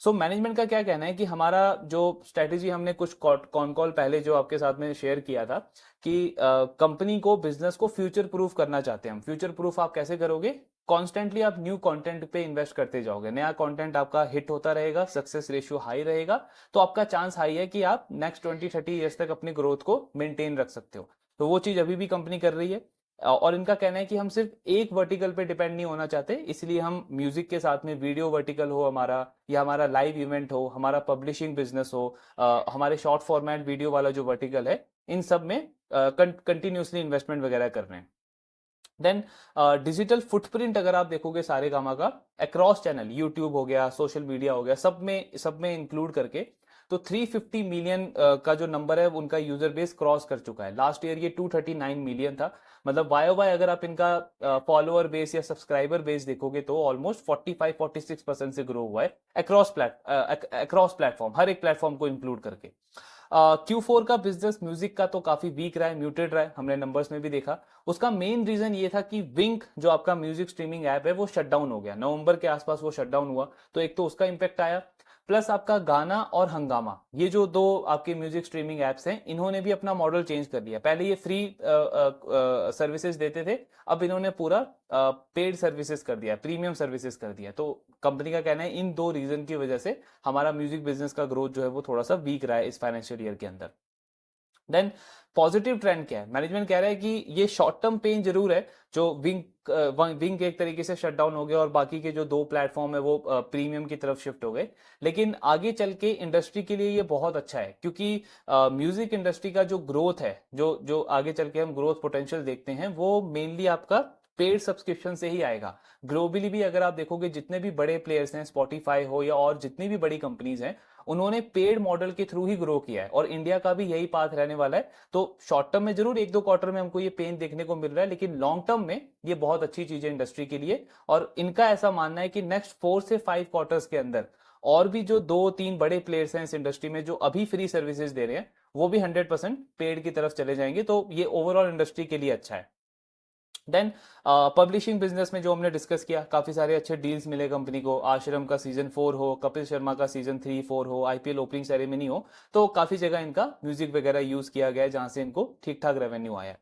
Speaker 1: सो मैनेजमेंट का क्या कहना है कि हमारा जो स्ट्रेटेजी हमने कुछ कॉन कॉल पहले जो आपके साथ में शेयर किया था कि कंपनी को, बिजनेस को फ्यूचर प्रूफ करना चाहते हैं हम। फ्यूचर प्रूफ आप कैसे करोगे? कॉन्स्टेंटली आप न्यू कंटेंट पे इन्वेस्ट करते जाओगे, नया कंटेंट आपका हिट होता रहेगा, सक्सेस रेशियो हाई रहेगा, तो आपका चांस हाई है कि आप नेक्स्ट 20-30 ईयर्स तक अपनी ग्रोथ को मेंटेन रख सकते हो। तो वो चीज अभी भी कंपनी कर रही है। और इनका कहना है कि हम सिर्फ एक वर्टिकल पे डिपेंड नहीं होना चाहते, इसलिए हम म्यूजिक के साथ में वीडियो वर्टिकल हो हमारा, या हमारा लाइव इवेंट हो, हमारा पब्लिशिंग बिजनेस हो, हमारे शॉर्ट फॉर्मेट वीडियो वाला जो वर्टिकल है, इन सब में कंटिन्यूसली इन्वेस्टमेंट वगैरह कर रहे हैं। देन डिजिटल फुटप्रिंट अगर आप देखोगे सारे गामा का अक्रॉस चैनल, यूट्यूब हो गया, सोशल मीडिया हो गया, सब में इंक्लूड करके, तो 350 मिलियन का जो नंबर है उनका यूजर बेस क्रॉस कर चुका है। लास्ट ईयर ये 239 मिलियन था। मतलब वाई वाई अगर आप इनका फॉलोअर बेस या सब्सक्राइबर बेस देखोगे तो ऑलमोस्ट 45-46% से ग्रो हुआ है अक्रॉस प्लेटफॉर्म, हर एक प्लेटफॉर्म को इंक्लूड करके। Q4 का बिजनेस म्यूजिक का तो काफी वीक रहा है, म्यूटेड रहा है, हमने नंबर्स में भी देखा। उसका मेन रीजन ये था कि विंक जो आपका म्यूजिक स्ट्रीमिंग ऐप है वो शट डाउन हो गया, नवंबर के आसपास वो शट डाउन हुआ, तो एक तो उसका इंपैक्ट आया। प्लस आपका गाना और हंगामा, ये जो दो आपके म्यूजिक स्ट्रीमिंग एप्स हैं, इन्होंने भी अपना मॉडल चेंज कर लिया। पहले ये फ्री सर्विसेज देते थे, अब इन्होंने पूरा पेड सर्विसेज कर दिया, प्रीमियम सर्विसेज कर दिया। तो कंपनी का कहना है इन दो रीजन की वजह से हमारा म्यूजिक बिजनेस का ग्रोथ जो है वो थोड़ा सा वीक रहा है इस फाइनेंशियल ईयर के अंदर। देन पॉजिटिव ट्रेंड क्या है? मैनेजमेंट कह रहा है कि ये शॉर्ट टर्म पेन जरूर है, जो विंग एक तरीके से शट डाउन हो गया और बाकी के जो दो प्लेटफॉर्म है वो प्रीमियम की तरफ शिफ्ट हो गए, लेकिन आगे चल के इंडस्ट्री के लिए ये बहुत अच्छा है, क्योंकि म्यूजिक इंडस्ट्री का जो ग्रोथ है, जो जो आगे चल के हम ग्रोथ पोटेंशियल देखते हैं, वो मेनली आपका पेड सब्सक्रिप्शन से ही आएगा। ग्लोबली भी अगर आप देखोगे जितने भी बड़े प्लेयर्स हैं, स्पॉटिफाई हो या और जितनी भी बड़ी कंपनीज हैं, उन्होंने पेड मॉडल के थ्रू ही ग्रो किया है, और इंडिया का भी यही पाथ रहने वाला है। तो शॉर्ट टर्म में जरूर एक दो क्वार्टर में हमको ये पेन देखने को मिल रहा है, लेकिन लॉन्ग टर्म में ये बहुत अच्छी चीज है इंडस्ट्री के लिए। और इनका ऐसा मानना है कि नेक्स्ट 4 से 5 क्वार्टर्स के अंदर और भी जो 2-3 बड़े प्लेयर्स हैं इस इंडस्ट्री में जो अभी फ्री सर्विसेज दे रहे हैं, वो भी 100% पेड की तरफ चले जाएंगे। तो ये ओवरऑल इंडस्ट्री के लिए अच्छा है। देन पब्लिशिंग बिजनेस में जो हमने डिस्कस किया, काफी सारे अच्छे डील्स मिले कंपनी को। आश्रम का सीजन 4 हो, कपिल शर्मा का सीजन 3-4 हो, आईपीएल ओपनिंग सेरेमनी हो, तो काफी जगह इनका म्यूजिक वगैरह यूज किया गया है, जहां से इनको ठीक ठाक रेवेन्यू आया है।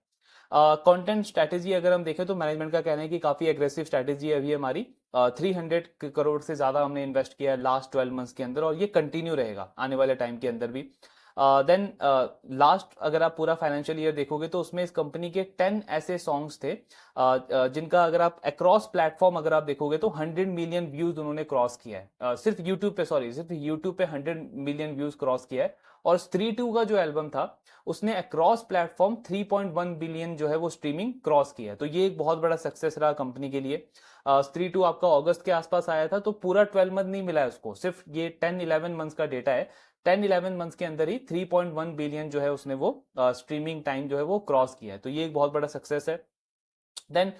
Speaker 1: कंटेंट स्ट्रैटेजी अगर हम देखें तो मैनेजमेंट का कहना है कि काफी एग्रेसिव स्ट्रैटेजी है अभी हमारी। 300 करोड़ से ज्यादा हमने इन्वेस्ट किया है लास्ट 12 मंथ्स के अंदर, और ये कंटिन्यू रहेगा आने वाले टाइम के अंदर भी। देन लास्ट अगर आप पूरा फाइनेंशियल ईयर देखोगे तो उसमें इस कंपनी के 10 ऐसे सॉन्ग्स थे जिनका अगर आप अक्रॉस प्लेटफॉर्म अगर आप देखोगे तो 100 मिलियन व्यूज उन्होंने क्रॉस किया है। सिर्फ यूट्यूब पे 100 मिलियन व्यूज क्रॉस किया है। और स्त्री 2 का जो एल्बम था उसने अक्रॉस प्लेटफॉर्म 3.1 बिलियन जो है वो स्ट्रीमिंग क्रॉस किया है। तो ये एक बहुत बड़ा सक्सेस रहा कंपनी के लिए। स्त्री 2 आपका अगस्त के आसपास आया था, तो पूरा 12 मंथ नहीं मिला है उसको, सिर्फ ये 10-11 मंथ्स का डेटा है। 10-11 मंथ्स के अंदर ही 3.1 बिलियन जो है उसने वो स्ट्रीमिंग टाइम जो है वो क्रॉस किया है। तो ये एक बहुत बड़ा सक्सेस है। Then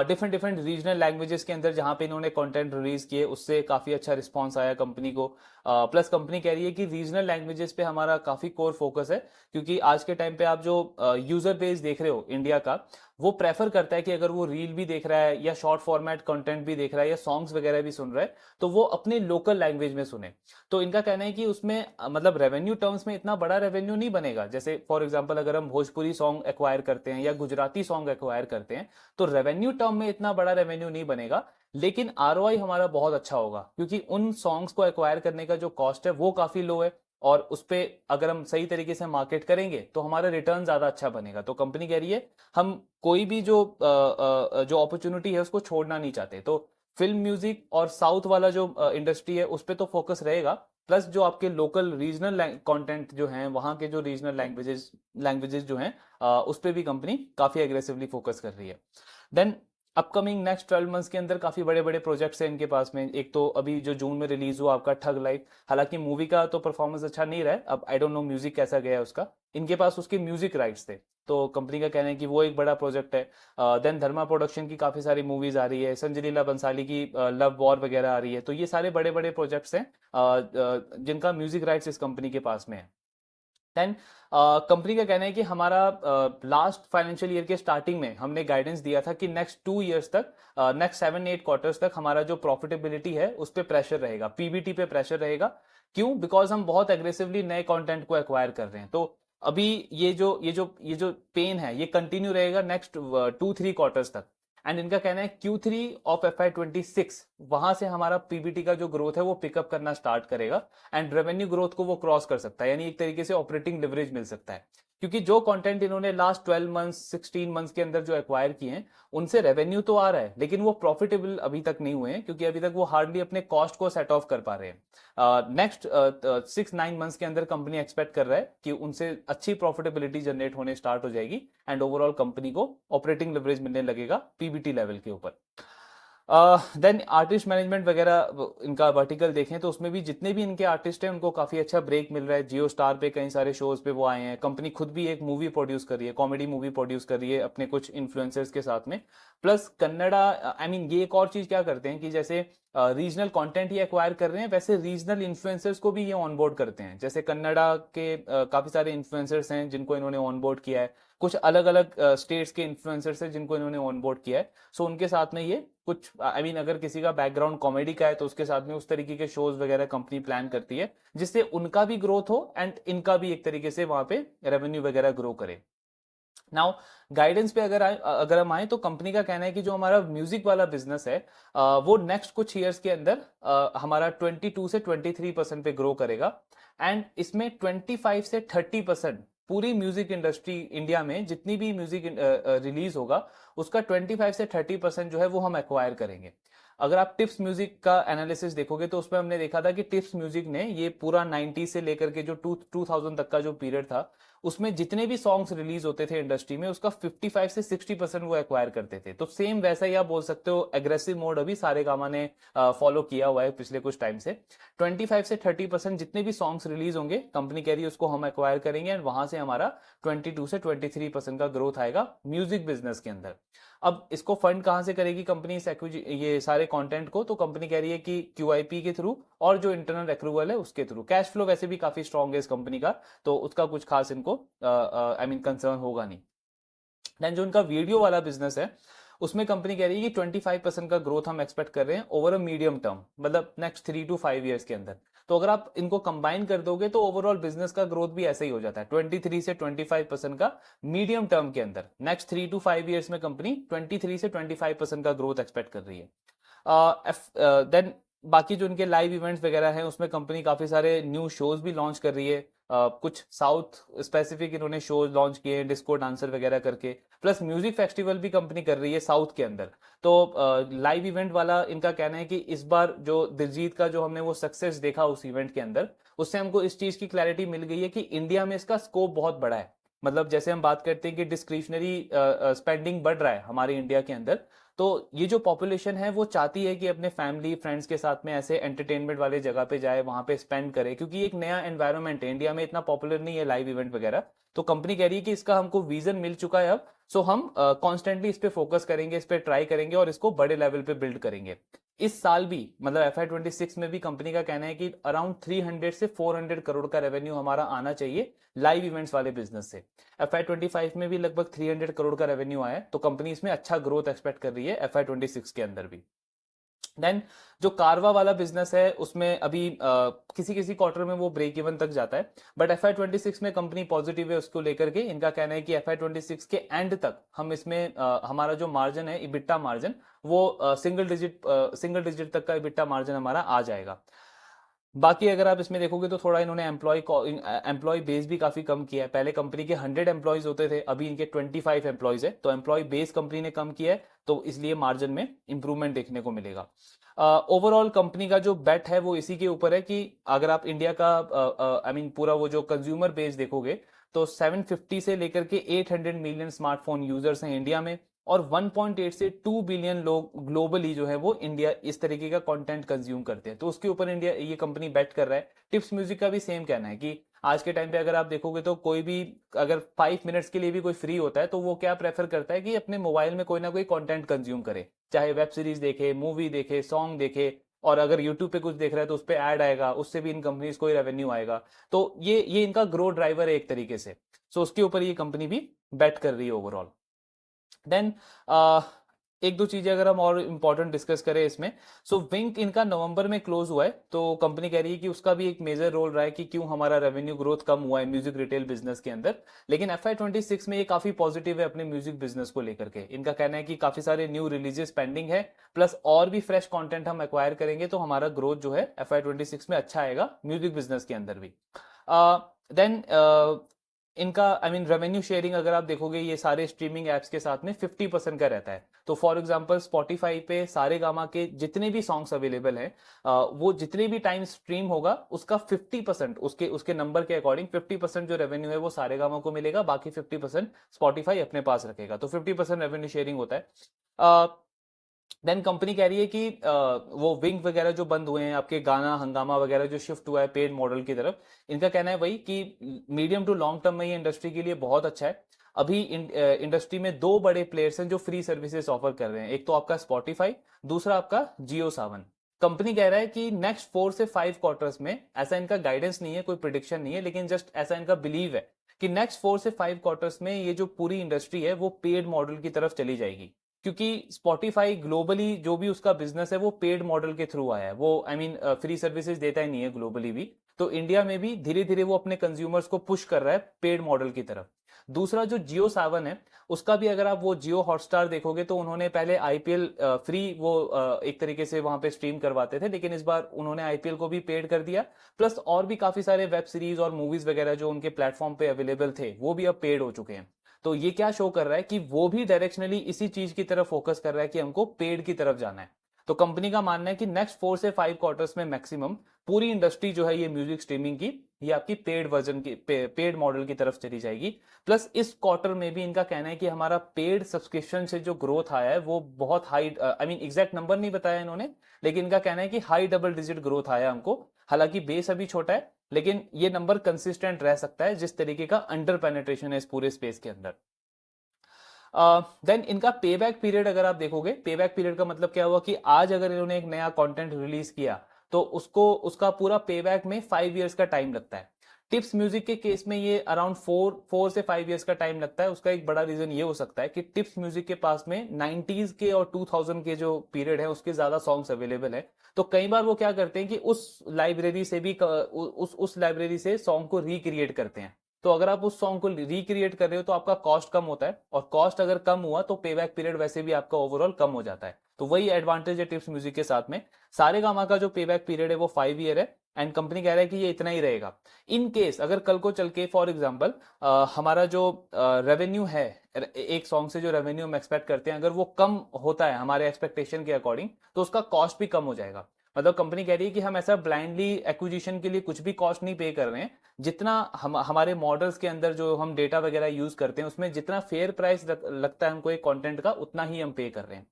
Speaker 1: different different regional languages के अंदर जहां पे इन्होंने कंटेंट रिलीज किए, उससे काफी अच्छा रिस्पांस आया कंपनी को। प्लस कंपनी कह रही है कि रीजनल लैंग्वेजेस पे हमारा काफी कोर फोकस है, क्योंकि आज के टाइम पे आप जो यूजर बेस देख रहे हो इंडिया का, वो प्रेफर करता है कि अगर वो रील भी देख रहा है या शॉर्ट फॉर्मेट कंटेंट भी देख रहा है या सॉन्ग्स वगैरह भी सुन रहा है, तो वो अपने लोकल लैंग्वेज में सुने। तो इनका कहना है कि उसमें मतलब रेवेन्यू टर्म्स में इतना बड़ा रेवेन्यू नहीं बनेगा। जैसे फॉर एग्जांपल अगर हम भोजपुरी सॉन्ग एक्वायर करते हैं या गुजराती सॉन्ग एक्वायर करते हैं, तो रेवेन्यू टर्म में इतना बड़ा रेवेन्यू नहीं बनेगा, लेकिन आरओआई हमारा बहुत अच्छा होगा, क्योंकि उन सॉन्ग्स को एक्वायर करने का जो कॉस्ट है वो काफी लो है, और उस पे अगर हम सही तरीके से मार्केट करेंगे तो हमारा रिटर्न ज्यादा अच्छा बनेगा। तो कंपनी कह रही है हम कोई भी जो अपॉर्चुनिटी है उसको छोड़ना नहीं चाहते। तो फिल्म म्यूजिक और साउथ वाला जो इंडस्ट्री है उस पर तो फोकस रहेगा, प्लस जो आपके लोकल रीजनल कंटेंट जो हैं, वहाँ के जो रीजनल लैंग्वेजेस जो हैं, उस पर भी कंपनी काफ़ी एग्रेसिवली फोकस कर रही है। देन अपकमिंग नेक्स्ट 12 मंथ्स के अंदर काफ़ी बड़े बड़े प्रोजेक्ट्स हैं इनके पास में। एक तो अभी जो जून में रिलीज हुआ आपका ठग लाइफ, हालांकि मूवी का तो परफॉर्मेंस अच्छा नहीं रहा है, अब आई डोंट नो म्यूजिक कैसा गया है उसका। इनके पास उसके म्यूजिक राइट्स थे, तो कंपनी का कहना है कि वो एक बड़ा प्रोजेक्ट है। देन धर्मा प्रोडक्शन की काफ़ी सारी मूवीज आ रही है, संजय लीला बंसाली की लव वॉर वगैरह आ रही है, तो ये सारे बड़े बड़े प्रोजेक्ट्स हैं जिनका म्यूजिक राइट्स इस कंपनी के पास में है। देन कंपनी का कहना है कि हमारा लास्ट फाइनेंशियल ईयर के स्टार्टिंग में हमने गाइडेंस दिया था कि नेक्स्ट 2 इयर्स तक, नेक्स्ट 7-8 क्वार्टर्स तक हमारा जो प्रॉफिटेबिलिटी है उस पर प्रेशर रहेगा, पीबीटी पे प्रेशर रहेगा। क्यों? बिकॉज हम बहुत एग्रेसिवली नए कंटेंट को एक्वायर कर रहे हैं। तो अभी ये जो पेन है ये कंटिन्यू रहेगा नेक्स्ट 2-3 क्वार्टर्स तक। एंड इनका कहना है Q3 ऑफ FY26 वहां से हमारा पीबीटी का जो ग्रोथ है वो पिकअप करना स्टार्ट करेगा, एंड रेवेन्यू ग्रोथ को वो क्रॉस कर सकता है, यानी एक तरीके से ऑपरेटिंग लिवरेज मिल सकता है। क्योंकि जो कंटेंट इन्होंने लास्ट 12 मंथ्स 16 मंथ्स के अंदर जो एक्वायर किए हैं उनसे रेवेन्यू तो आ रहा है, लेकिन वो प्रॉफिटेबल अभी तक नहीं हुए हैं, क्योंकि अभी तक वो हार्डली अपने कॉस्ट को सेट ऑफ कर पा रहे हैं। नेक्स्ट 6-9 मंथ्स के अंदर कंपनी एक्सपेक्ट कर रहा है कि उनसे अच्छी प्रॉफिटेबिलिटी जनरेट होने स्टार्ट हो जाएगी, एंड ओवरऑल कंपनी को ऑपरेटिंग लिवरेज मिलने लगेगा पीबीटी लेवल के ऊपर। देन आर्टिस्ट मैनेजमेंट वगैरह इनका वर्टिकल देखें तो उसमें भी जितने भी इनके आर्टिस्ट हैं उनको काफी अच्छा ब्रेक मिल रहा है। जियो स्टार पे कई सारे शोज पे वो आए हैं, कंपनी खुद भी एक मूवी प्रोड्यूस कर रही है, कॉमेडी मूवी प्रोड्यूस कर रही है अपने कुछ इन्फ्लुएंसर्स के साथ में। प्लस कन्नड़ा, आई मीन ये एक और चीज क्या करते हैं कि जैसे रीजनल कंटेंट ही एक्वायर कर रहे हैं, वैसे रीजनल इन्फ्लुएंसर्स को भी ये ऑनबोर्ड करते हैं। जैसे कन्नड़ा के काफी सारे इन्फ्लुएंसर्स हैं जिनको इन्होंने ऑनबोर्ड किया है, कुछ अलग अलग स्टेट्स के इन्फ्लुएंसर्स हैं जिनको इन्होंने ऑनबोर्ड किया है। सो उनके साथ में ये कुछ, आई मीन अगर किसी का बैकग्राउंड कॉमेडी का है तो उसके साथ में उस तरीके के शोज वगैरह कंपनी प्लान करती है, जिससे उनका भी ग्रोथ हो एंड इनका भी एक तरीके से वहां पे रेवेन्यू वगैरह ग्रो करे। नाउ गाइडेंस पे अगर हम आए तो कंपनी का कहना है कि जो हमारा म्यूजिक वाला बिजनेस है वो नेक्स्ट कुछ ईयर्स के अंदर हमारा 22 से 23% पे ग्रो करेगा, एंड इसमें 25 से 30% पूरी म्यूजिक इंडस्ट्री इंडिया में जितनी भी म्यूजिक रिलीज होगा उसका 25 से 30% जो है वो हम एक्वायर करेंगे। अगर आप टिप्स म्यूजिक का एनालिसिस देखोगे तो उसमें हमने देखा था कि टिप्स म्यूजिक ने ये पूरा 90 से लेकर के जो 2000 तक का जो पीरियड था उसमें जितने भी सॉन्ग्स रिलीज होते थे इंडस्ट्री में उसका 55 से 60% वो एक्वायर करते थे। तो सेम वैसा ही आप बोल सकते हो, एग्रेसिव मोड अभी सारे गामा ने फॉलो किया हुआ है पिछले कुछ टाइम से। 25 से 30% जितने भी सॉन्ग्स रिलीज होंगे कंपनी कह रही है उसको हम एक्वायर करेंगे, एंड वहां से हमारा 22 से 23% का ग्रोथ आएगा म्यूजिक बिजनेस के अंदर। अब इसको फंड कहां से करेगी कंपनी इस ये सारे कंटेंट को? तो कंपनी कह रही है कि QIP के थ्रू और जो इंटरनल एक्रूवल है उसके थ्रू। कैश फ्लो वैसे भी काफी स्ट्रांग है इस कंपनी का, तो उसका कुछ खास इनको आई मीन कंसर्न होगा नहीं। देन जो इनका वीडियो वाला बिजनेस है उसमें कंपनी कह रही है कि 25% का ग्रोथ हम एक्सपेक्ट कर रहे हैं ओवर अ मीडियम टर्म, मतलब नेक्स्ट 3 to 5 ईयर्स के अंदर। तो अगर आप इनको कंबाइन कर दोगे तो ओवरऑल बिजनेस का ग्रोथ भी ऐसा ही हो जाता है, 23 से 25% का मीडियम टर्म के अंदर। नेक्स्ट 3 to 5 ईयर्स में कंपनी 23 से 25% का ग्रोथ एक्सपेक्ट कर रही है। देन बाकी जो इनके लाइव इवेंट्स वगैरह हैं उसमें कंपनी काफी सारे न्यू शोज भी लॉन्च कर रही है। कुछ साउथ स्पेसिफिक इन्होंने शोज लॉन्च किए हैं डिस्को डांसर वगैरह करके, प्लस म्यूजिक फेस्टिवल भी कंपनी कर रही है साउथ के अंदर। तो लाइव इवेंट वाला इनका कहना है कि इस बार जो दिलजीत का जो हमने वो सक्सेस देखा उस इवेंट के अंदर, उससे हमको इस चीज की क्लैरिटी मिल गई है कि इंडिया में इसका स्कोप बहुत बड़ा है। मतलब जैसे हम बात करते हैं कि डिस्क्रिशनरी स्पेंडिंग बढ़ रहा है हमारे इंडिया के अंदर, तो ये जो पॉपुलेशन है वो चाहती है कि अपने फैमिली फ्रेंड्स के साथ में ऐसे एंटरटेनमेंट वाले जगह पे जाए, वहां पे स्पेंड करे, क्योंकि एक नया एनवायरनमेंट है, इंडिया में इतना पॉपुलर नहीं है लाइव इवेंट वगैरह। तो कंपनी कह रही है कि इसका हमको विजन मिल चुका है अब, सो हम कॉन्स्टेंटली इस पे फोकस करेंगे, इस पे ट्राई करेंगे और इसको बड़े लेवल पे बिल्ड करेंगे। इस साल भी मतलब FY26 में भी कंपनी का कहना है कि अराउंड 300 से 400 करोड़ का रेवेन्यू हमारा आना चाहिए लाइव इवेंट्स वाले बिजनेस से। FY25 में भी लगभग 300 करोड़ का रेवेन्यू आया है, तो कंपनी इसमें अच्छा ग्रोथ एक्सपेक्ट कर रही है FY26 के अंदर भी। देन जो कारवा वाला बिजनेस है उसमें अभी किसी किसी क्वार्टर में वो ब्रेक इवन तक जाता है, बट FY26 में कंपनी पॉजिटिव है उसको लेकर के। इनका कहना है कि FY26 के एंड तक हम इसमें हमारा जो मार्जिन है इबिट्टा मार्जिन वो सिंगल डिजिट तक का इबिट्टा मार्जिन हमारा आ जाएगा। बाकी अगर आप इसमें देखोगे तो थोड़ा इन्होंने एम्प्लॉय बेस भी काफी कम किया है। पहले कंपनी के 100 एम्प्लॉयज होते थे, अभी इनके 25 एम्प्लॉयज है, तो एम्प्लॉय बेस कंपनी ने कम किया है, तो इसलिए मार्जिन में इंप्रूवमेंट देखने को मिलेगा। ओवरऑल कंपनी का जो बेट है वो इसी के ऊपर है कि अगर आप इंडिया का आई मीन पूरा वो जो कंज्यूमर बेस देखोगे तो 750 से लेकर के 800 मिलियन स्मार्टफोन यूजर्स हैं इंडिया में, और 1.8 से 2 बिलियन लोग ग्लोबली जो है वो इंडिया इस तरीके का कंटेंट कंज्यूम करते हैं, तो उसके ऊपर इंडिया ये कंपनी बेट कर रहा है। टिप्स म्यूजिक का भी सेम कहना है कि आज के टाइम पे अगर आप देखोगे तो कोई भी अगर 5 मिनट्स के लिए भी कोई फ्री होता है तो वो क्या प्रेफर करता है कि अपने मोबाइल में कोई ना कोई कंटेंट कंज्यूम करे, चाहे वेब सीरीज देखे, मूवी देखे, सॉन्ग देखे, और अगर यूट्यूब पे कुछ देख रहा है तो उस पर ऐड आएगा, उससे भी इन कंपनीज को रेवेन्यू आएगा, तो ये इनका ग्रो ड्राइवर है एक तरीके से। सो उसके ऊपर ये कंपनी भी बेट कर रही है ओवरऑल। देन एक दो चीजें अगर हम और इंपॉर्टेंट डिस्कस करें इसमें, सो विंक इनका नवंबर में क्लोज हुआ है, तो कंपनी कह रही है कि उसका भी एक मेजर रोल रहा है कि क्यों हमारा रेवेन्यू ग्रोथ कम हुआ है म्यूजिक रिटेल बिजनेस के अंदर। लेकिन FY26 में ये काफी पॉजिटिव है अपने म्यूजिक बिजनेस को लेकर के। इनका कहना है कि काफी सारे न्यू रिलीजेस पेंडिंग है, प्लस और भी फ्रेश कंटेंट हम एक्वायर करेंगे तो हमारा ग्रोथ जो है FY26 में अच्छा आएगा म्यूजिक बिजनेस के अंदर भी। देन इनका आई मीन रेवेन्यू शेयरिंग अगर आप देखोगे ये सारे स्ट्रीमिंग एप्स के साथ में 50% का रहता है। तो फॉर एग्जांपल स्पॉटिफाई पे सारे गामा के जितने भी सॉन्ग्स अवेलेबल हैं, वो जितने भी टाइम स्ट्रीम होगा उसका 50% उसके उसके नंबर के अकॉर्डिंग 50% जो रेवेन्यू है वो सारे गामा को मिलेगा, बाकी 50% स्पॉटिफाई अपने पास रखेगा, तो 50% रेवेन्यू शेयरिंग होता है। देन कंपनी कह रही है कि वो विंग वगैरह जो बंद हुए हैं, आपके गाना हंगामा वगैरह जो शिफ्ट हुआ है पेड मॉडल की तरफ, इनका कहना है वही कि मीडियम टू लॉन्ग टर्म में ये इंडस्ट्री के लिए बहुत अच्छा है। अभी इंडस्ट्री में दो बड़े प्लेयर्स हैं जो फ्री सर्विसेज ऑफर कर रहे हैं, एक तो आपका स्पॉटिफाई, दूसरा आपका जियो सावन। कंपनी कह रहा है कि नेक्स्ट 4 से 5 क्वार्टर्स में, ऐसा इनका गाइडेंस नहीं है, कोई प्रिडिक्शन नहीं है, लेकिन जस्ट ऐसा इनका बिलीव है कि नेक्स्ट 4 से 5 क्वार्टर्स में ये जो पूरी इंडस्ट्री है वो पेड मॉडल की तरफ चली जाएगी। क्योंकि स्पॉटिफाई ग्लोबली जो भी उसका बिजनेस है वो पेड मॉडल के थ्रू आया है, वो आई मीन फ्री सर्विसेज देता ही नहीं है ग्लोबली भी, तो इंडिया में भी धीरे धीरे वो अपने कंज्यूमर्स को पुश कर रहा है पेड मॉडल की तरफ। दूसरा जो जियो सावन है उसका भी अगर आप वो जियो हॉटस्टार देखोगे तो उन्होंने पहले आईपीएल फ्री वो एक तरीके से वहां पे स्ट्रीम करवाते थे, लेकिन इस बार उन्होंने आईपीएल को भी पेड कर दिया, प्लस और भी काफी सारे वेब सीरीज और मूवीज वगैरह जो उनके प्लेटफॉर्म पे अवेलेबल थे वो भी अब पेड हो चुके हैं। तो ये क्या शो कर रहा है कि वो भी डायरेक्शनली इसी चीज की तरफ फोकस कर रहा है कि हमको पेड की तरफ जाना है। तो कंपनी का मानना है कि नेक्स्ट 4 से 5 क्वार्टर्स में मैक्सिमम पूरी इंडस्ट्री जो है ये म्यूजिक स्ट्रीमिंग की, ये आपकी पेड वर्जन की पेड मॉडल की तरफ चली जाएगी। प्लस इस क्वार्टर में भी इनका कहना है कि हमारा पेड सब्सक्रिप्शन से जो ग्रोथ आया है वो बहुत high, I mean exact number नहीं बताया इन्होंने, लेकिन इनका कहना है कि हाई डबल डिजिट ग्रोथ आया हमको। हालांकि बेस अभी छोटा है, लेकिन ये नंबर कंसिस्टेंट रह सकता है जिस तरीके का अंडर पेनेट्रेशन है इस पूरे स्पेस के अंदर। देन इनका पे बैक पीरियड अगर आप देखोगे, पे बैक पीरियड का मतलब क्या हुआ कि आज अगर इन्होंने एक नया कंटेंट रिलीज किया तो उसका पूरा पे बैक में 5 इयर्स का टाइम लगता है। टिप्स म्यूजिक के केस में ये अराउंड 4 से 5 इयर्स का टाइम लगता है। उसका एक बड़ा रीजन ये हो सकता है कि टिप्स म्यूजिक के पास में 90s के और 2000 के जो पीरियड है उसके ज्यादा सॉन्ग्स अवेलेबल है, तो कई बार वो क्या करते हैं कि उस लाइब्रेरी से भी उस लाइब्रेरी से सॉन्ग को रिक्रिएट करते हैं। तो अगर आप उस सॉन्ग को रिक्रिएट कर रहे हो तो आपका कॉस्ट कम होता है, और कॉस्ट अगर कम हुआ तो पेबैक पीरियड वैसे भी आपका ओवरऑल कम हो जाता है। तो वही एडवांटेज है टिप्स म्यूजिक के साथ में। सारे गामा का जो पेबैक पीरियड है वो 5 ईयर है, एंड कंपनी कह रहा है कि ये इतना ही रहेगा। इन केस अगर कल को चल के फॉर एग्जाम्पल हमारा जो रेवेन्यू है, एक सॉन्ग से जो रेवेन्यू हम एक्सपेक्ट करते हैं, अगर वो कम होता है हमारे एक्सपेक्टेशन के अकॉर्डिंग, तो उसका कॉस्ट भी कम हो जाएगा। मतलब कंपनी कह रही है कि हम ऐसा ब्लाइंडली एक्विजिशन के लिए कुछ भी कॉस्ट नहीं पे कर रहे हैं, जितना हमारे मॉडल्स के अंदर जो हम डेटा वगैरह यूज करते हैं उसमें जितना फेयर प्राइस लगता है हमको एक कंटेंट का, उतना ही हम पे कर रहे हैं।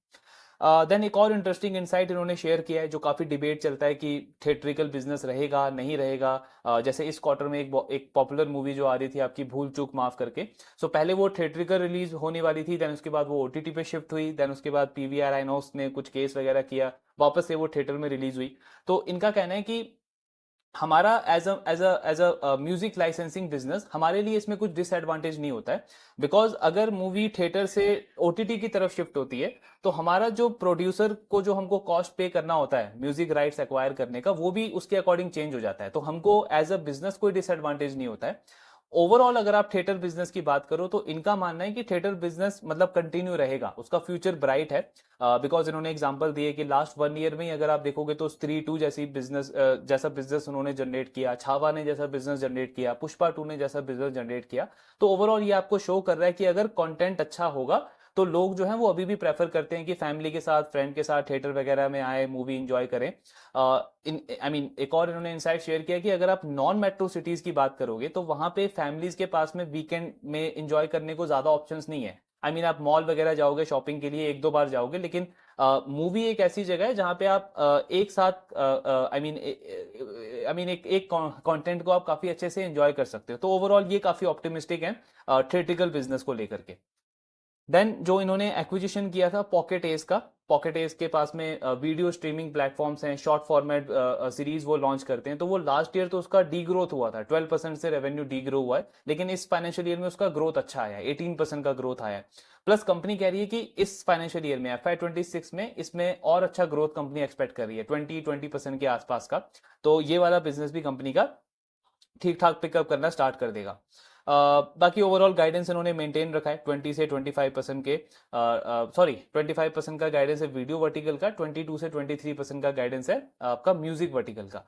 Speaker 1: देन एक और इंटरेस्टिंग इंसाइट इन्होंने शेयर किया है, जो काफी डिबेट चलता है कि थिएट्रिकल बिजनेस रहेगा नहीं रहेगा। जैसे इस क्वार्टर में एक पॉपुलर मूवी जो आ रही थी आपकी भूल चूक माफ करके, सो पहले वो थिएट्रिकल रिलीज होने वाली थी, देन उसके बाद वो ओटीटी पे शिफ्ट हुई, देन उसके बाद पीवीआर आइनॉक्स ने कुछ केस वगैरह किया, वापस से वो थिएटर में रिलीज हुई। तो इनका कहना है कि हमारा as a music licensing business, हमारे लिए इसमें कुछ डिसएडवांटेज नहीं होता है, बिकॉज अगर मूवी थिएटर से ओटीटी की तरफ शिफ्ट होती है तो हमारा जो प्रोड्यूसर को जो हमको कॉस्ट पे करना होता है म्यूजिक राइट्स एक्वायर करने का, वो भी उसके अकॉर्डिंग चेंज हो जाता है, तो हमको एज अ बिजनेस कोई डिसएडवांटेज नहीं होता है। ओवरऑल अगर आप थिएटर बिजनेस की बात करो तो इनका मानना है कि थिएटर बिजनेस मतलब कंटिन्यू रहेगा, उसका फ्यूचर ब्राइट है। बिकॉज इन्होंने एग्जांपल दिए कि लास्ट 1 ईयर में ही अगर आप देखोगे तो स्त्री 2 जैसी बिजनेस जैसा बिजनेस उन्होंने जनरेट किया, छावा ने जैसा बिजनेस जनरेट किया, पुष्पा 2 ने जैसा बिजनेस जनरेट किया। तो ओवरऑल ये आपको शो कर रहा है कि अगर कंटेंट अच्छा होगा तो लोग जो है वो अभी भी प्रेफर करते हैं कि फैमिली के साथ, फ्रेंड के साथ थिएटर वगैरह में आए, मूवी इंजॉय करें। एक और इन्होंने इंसाइट शेयर किया कि अगर आप नॉन मेट्रो सिटीज की बात करोगे तो वहां पे फैमिलीज के पास में वीकेंड में इंजॉय करने को ज्यादा ऑप्शंस नहीं है। आप मॉल वगैरह जाओगे शॉपिंग के लिए, एक दो बार जाओगे, लेकिन मूवी एक ऐसी जगह है जहां पे आप एक साथ एक कंटेंट को आप काफी अच्छे से एंजॉय कर सकते हो। तो ओवरऑल ये काफी ऑप्टिमिस्टिक है थिएटिकल बिजनेस को लेकर के। देन जो इन्होंने एक्विजिशन किया था पॉकेट एज का, पॉकेट एज के पास में वीडियो स्ट्रीमिंग प्लेटफॉर्म्स हैं, शॉर्ट फॉर्मेट सीरीज वो लॉन्च करते हैं। तो वो लास्ट ईयर तो उसका डी ग्रोथ हुआ था, 12% से रेवेन्यू डी ग्रो हुआ है, लेकिन इस फाइनेंशियल ईयर में उसका ग्रोथ अच्छा आया है, 18% का ग्रोथ आया है। प्लस कंपनी कह रही है कि इस फाइनेंशियल ईयर में FY26 में इसमें और अच्छा ग्रोथ कंपनी एक्सपेक्ट कर रही है, 20% के आसपास का। तो ये वाला बिजनेस भी कंपनी का ठीक ठाक पिकअप करना स्टार्ट कर देगा। बाकी ओवरऑल गाइडेंस इन्होंने मेंटेन रखा है 20 से 25% के, सॉरी 25% का गाइडेंस है वीडियो वर्टिकल का, 22 से 23% का गाइडेंस है आपका म्यूजिक वर्टिकल का।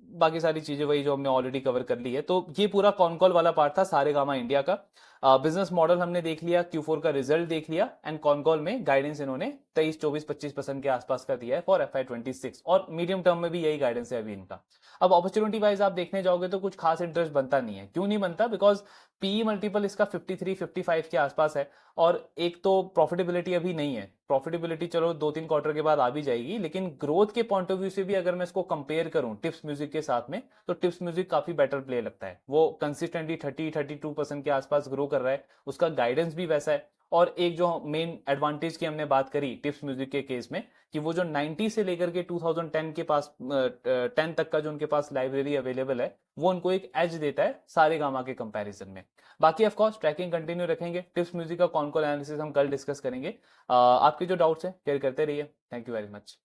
Speaker 1: बाकी सारी चीजें वही जो हमने ऑलरेडी कवर कर ली है। तो ये पूरा कॉनकॉल वाला पार्ट था सारेगामा इंडिया का। बिजनेस मॉडल हमने देख लिया, Q4 का रिजल्ट देख लिया, एंड कॉनकॉल में गाइडेंस इन्होंने 23, 24, 25% के आसपास का दिया है फॉर FY26, और मीडियम टर्म में भी यही गाइडेंस है अभी इनका। अब अपॉर्चुनिटी वाइज आप देखने जाओगे तो कुछ खास इंटरेस्ट बनता नहीं है। क्यों नहीं बनता? बिकॉज पीई मल्टीपल इसका 53, 55 के आसपास है, और एक तो प्रॉफिटेबिलिटी अभी नहीं है। प्रॉफिटेबिलिटी चलो 2-3 क्वार्टर के बाद आ भी जाएगी, लेकिन ग्रोथ के पॉइंट ऑफ व्यू से भी अगर मैं इसको कंपेयर करूं टिप्स म्यूजिक के साथ में, तो टिप्स म्यूजिक काफी बेटर प्ले लगता है। वो कंसिस्टेंटली 30-32% के आसपास ग्रो कर रहा है, उसका गाइडेंस भी वैसा है। और एक जो मेन एडवांटेज की हमने बात करी टिप्स म्यूजिक के केस में, कि वो जो 90 से लेकर के 2010 के पास 10 तक का जो उनके पास लाइब्रेरी अवेलेबल है, वो उनको एक एज देता है सारेगामा के कंपैरिजन में। बाकी ऑफ कोर्स ट्रैकिंग कंटिन्यू रखेंगे, टिप्स म्यूजिक का कॉन कॉल एनालिसिस हम कल डिस्कस करेंगे। आपके जो डाउट्स हैं क्लियर करते रहिए। Thank you very much.